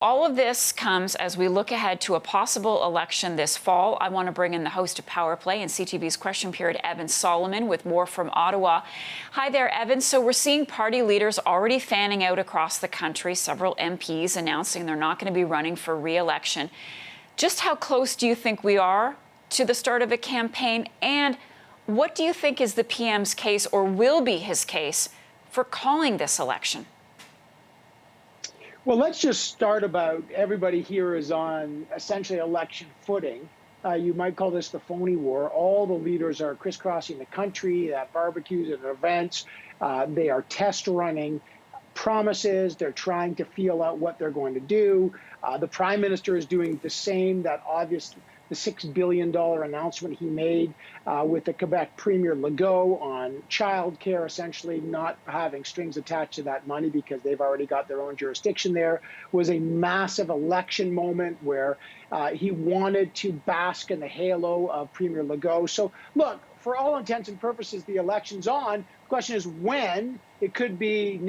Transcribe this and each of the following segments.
All of this comes as we look ahead to a possible election this fall. I want to bring in the host of Power Play and CTV's Question Period, Evan Solomon, with more from Ottawa. Hi there, Evan. So we're seeing party leaders already fanning out across the country, several MPs announcing they're not going to be running for re-election. Just how close do you think we are to the start of a campaign? And what do you think is the PM's case, or will be his case, for calling this election? Well, let's just start about everybody here is on essentially election footing. You might call this the phony war. All the leaders are crisscrossing the country at barbecues and events. They are test running promises. They're trying to feel out what they're going to do. The prime minister is doing the same. That obviously the $6 billion announcement he made with the Quebec Premier Legault on childcare, essentially not having strings attached to that money because they've already got their own jurisdiction there, was a massive election moment where he wanted to bask in the halo of Premier Legault. So look, for all intents and purposes, the election's on. The question is when. It could be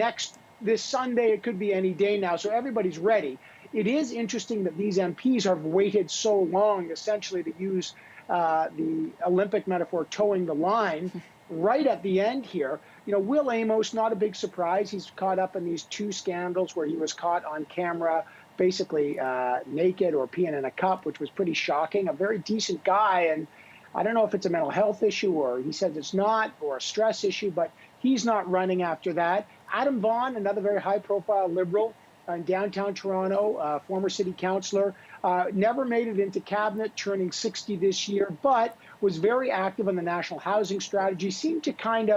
this Sunday, it could be any day now. So everybody's ready. It is interesting that these MPs have waited so long, essentially, to use the Olympic metaphor, towing the line, right at the end here. You know, Will Amos, not a big surprise. He's caught up in these two scandals where he was caught on camera, basically naked or peeing in a cup, which was pretty shocking. A very decent guy, and I don't know if it's a mental health issue or he says it's not, or a stress issue, but he's not running after that. Adam Vaughan, another very high-profile Liberal, in downtown Toronto, former city councillor, never made it into cabinet, turning 60 this year, but was very active in the national housing strategy, seemed to he's kind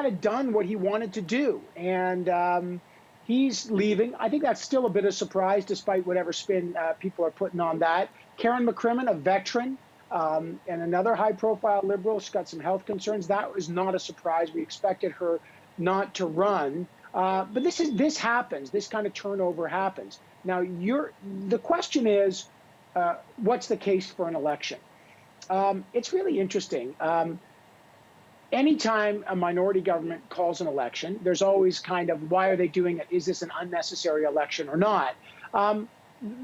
of done what he wanted to do. And he's leaving. I think that's still a bit of surprise, despite whatever spin people are putting on that. Karen McCrimmon, a veteran, and another high-profile Liberal. She's got some health concerns. That was not a surprise. We expected her not to run. But this happens. This kind of turnover happens. Now, the question is, what's the case for an election? It's really interesting. Anytime a minority government calls an election, there's always kind of, why are they doing it? Is this an unnecessary election or not?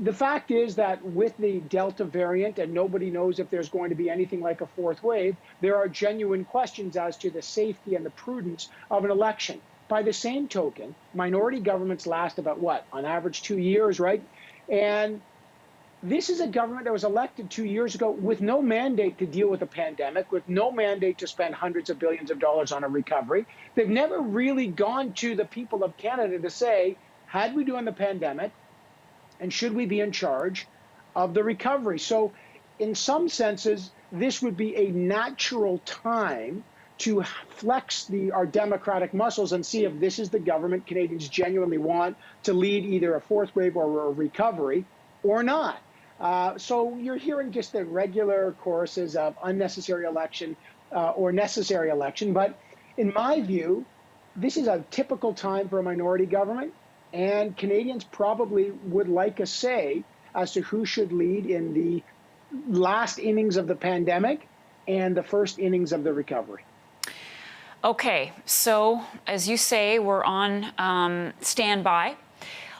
The fact is that with the Delta variant, and nobody knows if there's going to be anything like a fourth wave, there are genuine questions as to the safety and the prudence of an election. By the same token, minority governments last about what? On average 2 years, right? And this is a government that was elected 2 years ago with no mandate to deal with a pandemic, with no mandate to spend hundreds of billions of dollars on a recovery. They've never really gone to the people of Canada to say, had we done the pandemic, and should we be in charge of the recovery? So in some senses, this would be a natural time to flex our democratic muscles and see if this is the government Canadians genuinely want to lead either a fourth wave or a recovery or not. So you're hearing just the regular choruses of unnecessary election or necessary election. But in my view, this is a typical time for a minority government, and Canadians probably would like a say as to who should lead in the last innings of the pandemic and the first innings of the recovery. Okay, so as you say, we're on standby.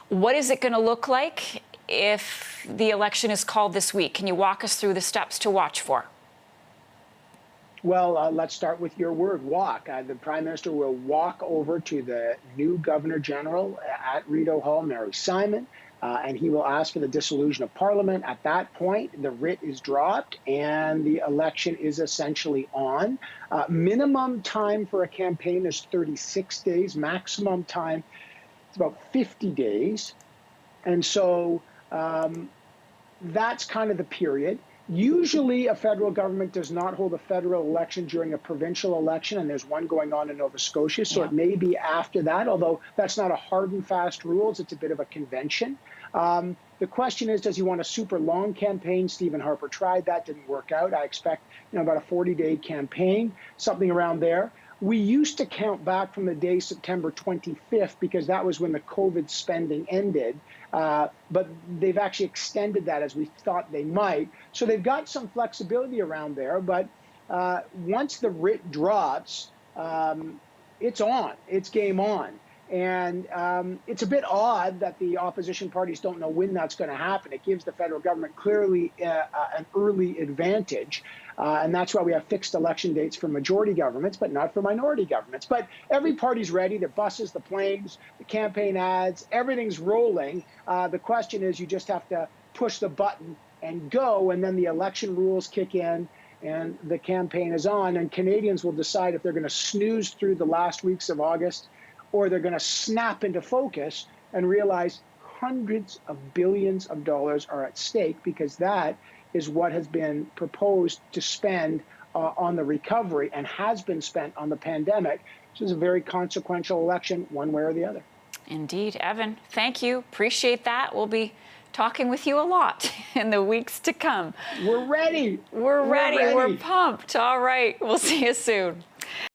What is it going to look like if the election is called this week? Can you walk us through the steps to watch for? Well, let's start with your word, walk. The Prime Minister will walk over to the new Governor General at Rideau Hall, Mary Simon, and he will ask for the dissolution of Parliament. At that point, the writ is dropped and the election is essentially on. Minimum time for a campaign is 36 days. Maximum time is about 50 days. And so that's kind of the period. Usually a federal government does not hold a federal election during a provincial election, and there's one going on in Nova Scotia, so it may be after that, although that's not a hard and fast rules. It's a bit of a convention. The question is, does he want a super long campaign? Stephen Harper tried that, didn't work out. I expect about a 40-day campaign, something around there. We used to count back from the day September 25th because that was when the COVID spending ended. But they've actually extended that as we thought they might. So they've got some flexibility around there. But once the writ drops, it's on. It's game on. And it's a bit odd that the opposition parties don't know when that's going to happen. It gives the federal government clearly an early advantage. And that's why we have fixed election dates for majority governments, but not for minority governments. But every party's ready. The buses, the planes, the campaign ads, everything's rolling. The question is, you just have to push the button and go, and then the election rules kick in and the campaign is on. And Canadians will decide if they're going to snooze through the last weeks of August, or they're going to snap into focus and realize hundreds of billions of dollars are at stake, because that is what has been proposed to spend on the recovery and has been spent on the pandemic. This is a very consequential election, one way or the other. Indeed. Evan, thank you. Appreciate that. We'll be talking with you a lot in the weeks to come. We're ready. We're ready. We're pumped. All right. We'll see you soon.